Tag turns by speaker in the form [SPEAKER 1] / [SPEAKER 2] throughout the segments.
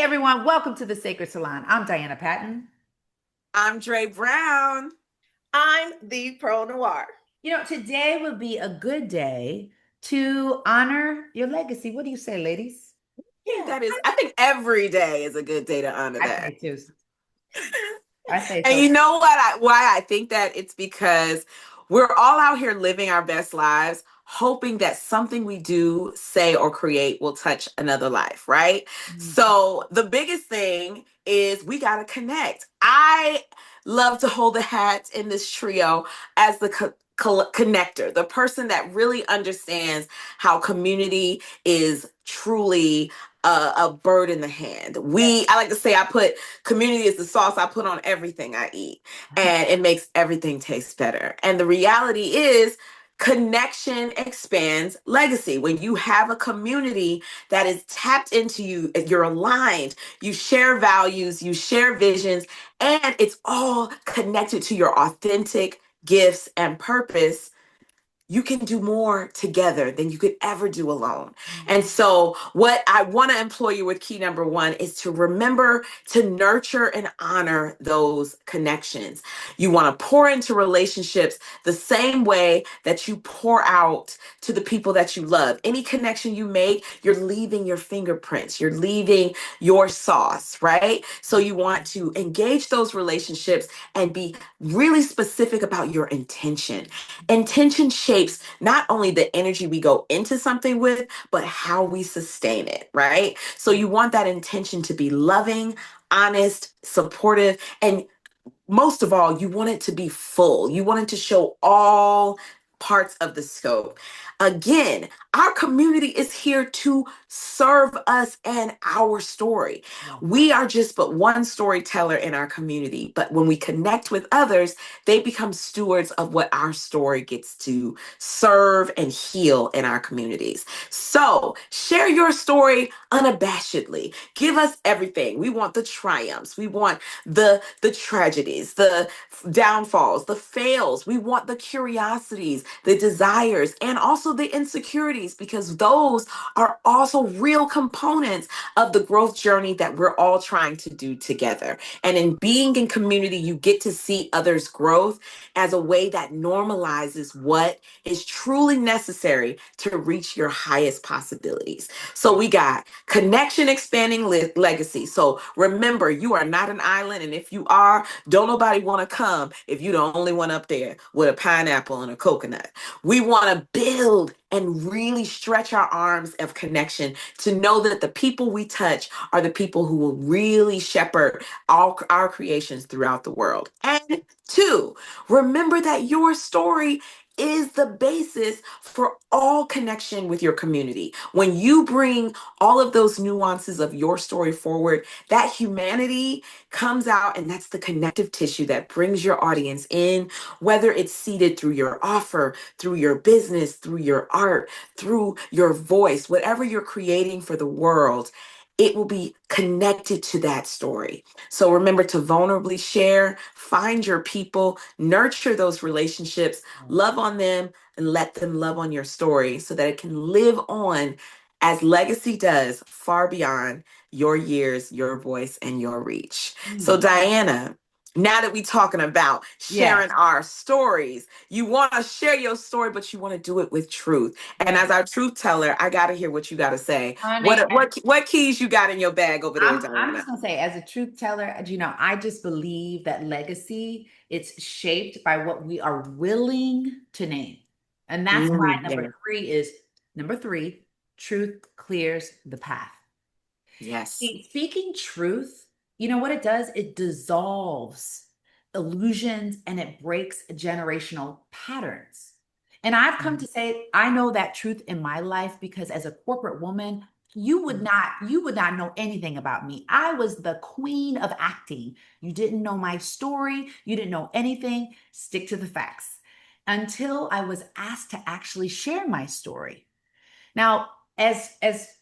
[SPEAKER 1] everyone. Welcome to the Sacred Salon. I'm Diana Patton.
[SPEAKER 2] I'm Dre Brown.
[SPEAKER 3] I'm the Perle Noire.
[SPEAKER 1] Today would be a good day to honor your legacy. What do you say, ladies?
[SPEAKER 3] Yeah.
[SPEAKER 2] I think every day is a good day to honor
[SPEAKER 1] I
[SPEAKER 2] that.
[SPEAKER 1] say too. I say
[SPEAKER 2] And
[SPEAKER 1] so.
[SPEAKER 2] you know why I think that? It's because we're all out here living our best lives, hoping that something we do, say, or create will touch another life, right?
[SPEAKER 1] Mhm.
[SPEAKER 2] So the biggest thing is we got to connect. I love to hold the hat in this trio as the connector, the person that really understands how community is truly a bird in the hand. I like to say, I put community is the sauce I put on everything I eat, and it makes everything taste better. And the reality is, connection expands legacy. When you have a community that is tapped into you, you're aligned, you share values, you share visions, and it's all connected to your authentic gifts and purpose. You can do more together than you could ever do alone. And so, what I want to employ you with key number one is to remember to nurture and honor those connections. You want to pour into relationships the same way that you pour out to the people that you love. Any connection you make, you're leaving your fingerprints, you're leaving your sauce, right? So, you want to engage those relationships and be really specific about your intention. Intention shapes not only the energy we go into something with, but how we sustain it, right? So you want that intention to be loving, honest, supportive, and most of all, you want it to be full. You want it to show all parts of the scope. Again, our community is here to serve us and our story.
[SPEAKER 1] Yeah.
[SPEAKER 2] We are just but one storyteller in our community, but when we connect with others, they become stewards of what our story gets to serve and heal in our communities. So share your story unabashedly. Give us everything. We want the triumphs. We want the tragedies, the downfalls, the fails. We want the curiosities, the desires, and also the insecurities, because those are also real components of the growth journey that we're all trying to do together. And in being in community, you get to see others' growth as a way that normalizes what is truly necessary to reach your highest possibilities. So we got connection expanding legacy. So remember, you are not an island. And if you are, don't nobody want to come if you're the only one up there with a pineapple and a coconut. We want to build and really stretch our arms of connection to know that the people we touch are the people who will really shepherd all our creations throughout the world. And two, remember that your story is the basis for all connection with your community. When you bring all of those nuances of your story forward, that humanity comes out, and that's the connective tissue that brings your audience in, whether it's seeded through your offer, through your business, through your art, through your voice, whatever you're creating for the world. It will be connected to that story. So remember to vulnerably share, find your people, nurture those relationships, love on them, and let them love on your story so that it can live on as legacy does, far beyond your years, your voice, and your reach. So, Diana, now that we're talking about
[SPEAKER 1] Yeah.
[SPEAKER 2] sharing our stories, you want to share your story, but you want to do it with truth. And as our truth teller, I got to hear what you got to say.
[SPEAKER 1] Honey,
[SPEAKER 2] What keys you got in your bag over there,
[SPEAKER 1] I'm
[SPEAKER 2] Diana?
[SPEAKER 1] just gonna say, as a truth teller, I just believe that legacy, it's shaped by what we are willing to name. And that's why
[SPEAKER 2] Yeah.
[SPEAKER 1] number three, truth clears the path.
[SPEAKER 2] Yes.
[SPEAKER 1] Speaking truth, you know what it does? It dissolves illusions and it breaks generational patterns. And I've come to say, I know that truth in my life because as a corporate woman, you would not know anything about me. I was the queen of acting. You didn't know my story, you didn't know anything. Stick to the facts. Until I was asked to actually share my story. Now, as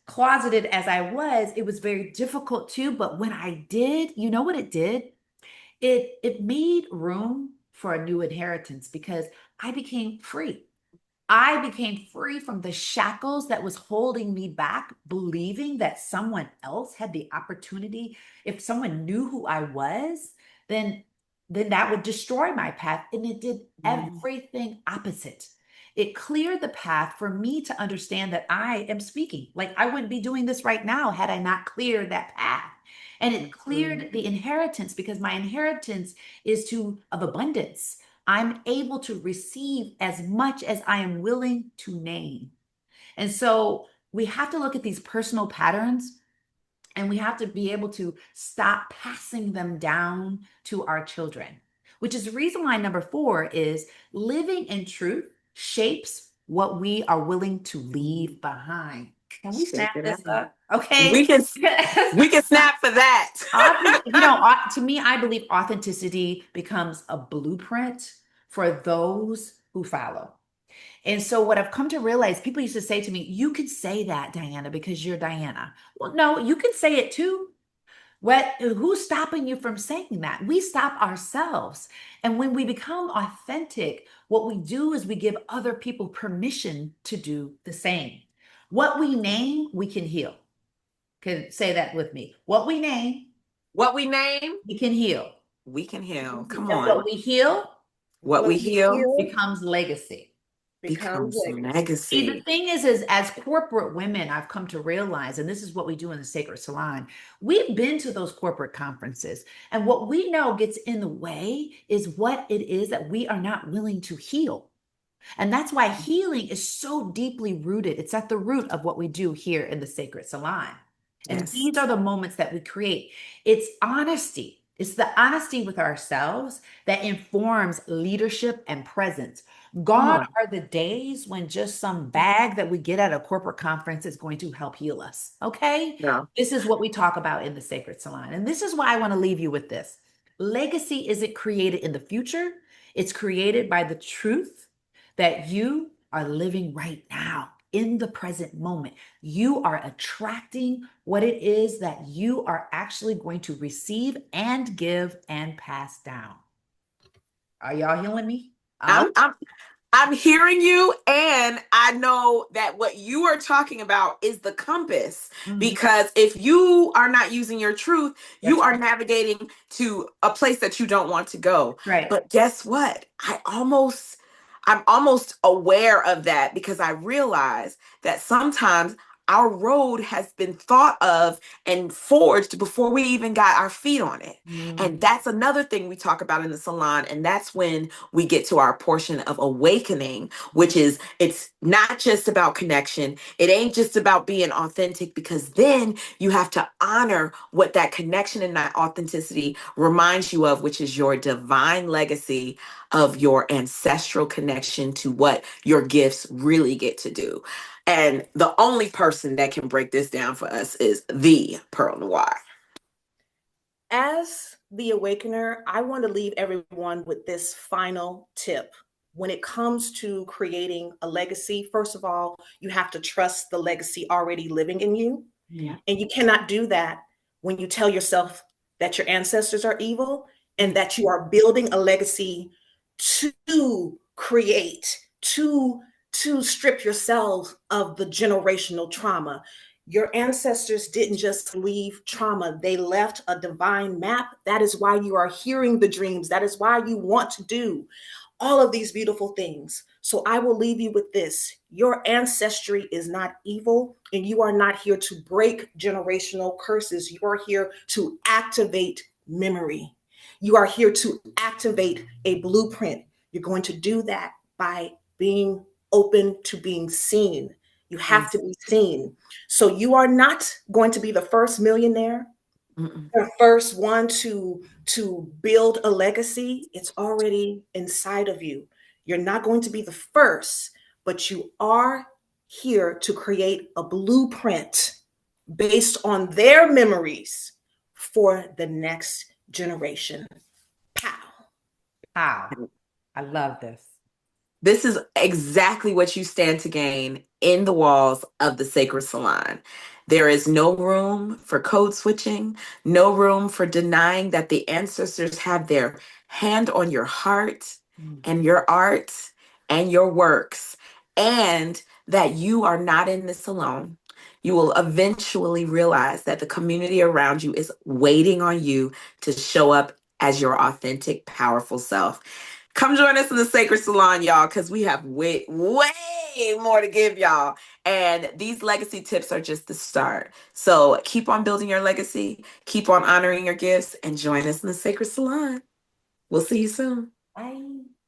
[SPEAKER 1] closeted as I was, it was very difficult too, but when I did, you know what it did? It made room for a new inheritance because I became free. I became free from the shackles that was holding me back, believing that someone else had the opportunity. If someone knew who I was, then then that would destroy my path. And it did
[SPEAKER 2] Mm.
[SPEAKER 1] everything opposite. It cleared the path for me to understand that I am speaking. Like I wouldn't be doing this right now had I not cleared that path. And it
[SPEAKER 2] Mhm.
[SPEAKER 1] cleared the inheritance because my inheritance is to of abundance. I'm able to receive as much as I am willing to name. And so we have to look at these personal patterns and we have to be able to stop passing them down to our children, which is the reason why number four is living in truth shapes what we are willing to leave behind. Can we
[SPEAKER 2] Shake
[SPEAKER 1] snap
[SPEAKER 2] it
[SPEAKER 1] this
[SPEAKER 2] out.
[SPEAKER 1] up? Okay.
[SPEAKER 2] We can we can snap for that.
[SPEAKER 1] To me, I believe authenticity becomes a blueprint for those who follow. And so, what I've come to realize, people used to say to me, you could say that, Diana, because you're Diana. Well, no, you can say it too. Who's stopping you from saying that? We stop ourselves. And when we become authentic, what we do is we give other people permission to do the same. What we name, we can heal. Can say that with me. What we name,
[SPEAKER 2] What we name,
[SPEAKER 1] we can heal.
[SPEAKER 2] we can heal. Come
[SPEAKER 1] And
[SPEAKER 2] on.
[SPEAKER 1] what we heal
[SPEAKER 2] What
[SPEAKER 3] What
[SPEAKER 2] we
[SPEAKER 3] we
[SPEAKER 2] heal
[SPEAKER 3] heal
[SPEAKER 1] becomes legacy.
[SPEAKER 3] becomes
[SPEAKER 2] becomes
[SPEAKER 3] legacy.
[SPEAKER 1] See, the
[SPEAKER 2] legacy.
[SPEAKER 1] thing is as corporate women, I've come to realize, and this is what we do in the Sacred Salon, we've been to those corporate conferences. And what we know gets in the way is what it is that we are not willing to heal. And that's why healing is so deeply rooted. It's at the root of what we do here in the Sacred Salon. And
[SPEAKER 2] Yes.
[SPEAKER 1] these are the moments that we create. It's honesty. It's the honesty with ourselves that informs leadership and presence.
[SPEAKER 2] Come
[SPEAKER 1] Gone
[SPEAKER 2] on.
[SPEAKER 1] are the days when just some bag that we get at a corporate conference is going to help heal us. Okay?
[SPEAKER 2] No.
[SPEAKER 1] This is what we talk about in the Sacred Salon. And this is why I want to leave you with this. Legacy isn't created in the future, it's created by the truth that you are living right now in the present moment. You are attracting what it is that you are actually going to receive and give and pass down. Are y'all healing me?
[SPEAKER 2] I'm I'm I'm hearing you, and I know that what you are talking about is the compass.
[SPEAKER 1] Mhm.
[SPEAKER 2] Because if you are not using your truth, you
[SPEAKER 1] That's
[SPEAKER 2] are navigating to a place that you don't want to go.
[SPEAKER 1] right.
[SPEAKER 2] But guess what? I'm almost aware of that because I realize that sometimes our road has been thought of and forged before we even got our feet on it. And
[SPEAKER 1] Mm.
[SPEAKER 2] that's another thing we talk about in the salon. And that's when we get to our portion of awakening, which is it's not just about connection. It ain't just about being authentic, because then you have to honor what that connection and that authenticity reminds you of, which is your divine legacy of your ancestral connection to what your gifts really get to do. And the only person that can break this down for us is the Perle Noire.
[SPEAKER 3] As the awakener, I want to leave everyone with this final tip. When it comes to creating a legacy, first of all, you have to trust the legacy already living in you.
[SPEAKER 1] Yeah.
[SPEAKER 3] And you cannot do that when you tell yourself that your ancestors are evil and that you are building a legacy to create, to strip yourself of the generational trauma. Your ancestors didn't just leave trauma, they left a divine map. That is why you are hearing the dreams. That is why you want to do all of these beautiful things. So I will leave you with this. Your ancestry is not evil, and you are not here to break generational curses. You are here to activate memory. You are here to activate a blueprint. You're going to do that by being open to being seen. You have
[SPEAKER 2] Yes.
[SPEAKER 3] to be seen. So you are not going to be the first millionaire,
[SPEAKER 2] Mm-mm.
[SPEAKER 3] the first one to build a legacy. It's already inside of you. You're not going to be the first, but you are here to create a blueprint based on their memories for the next generation. Pow.
[SPEAKER 1] Wow. I love this.
[SPEAKER 2] This is exactly what you stand to gain in the walls of the Sacred Salon. There is no room for code switching, no room for denying that the ancestors have their hand on your heart
[SPEAKER 1] Mm.
[SPEAKER 2] and your art and your works. and that you are not in this alone. You will eventually realize that the community around you is waiting on you to show up as your authentic, powerful self. Come join us in the Sacred Salon, y'all, because we have way, way more to give y'all. And these legacy tips are just the start. So keep on building your legacy, keep on honoring your gifts, and join us in the Sacred Salon. We'll see you soon.
[SPEAKER 1] Bye.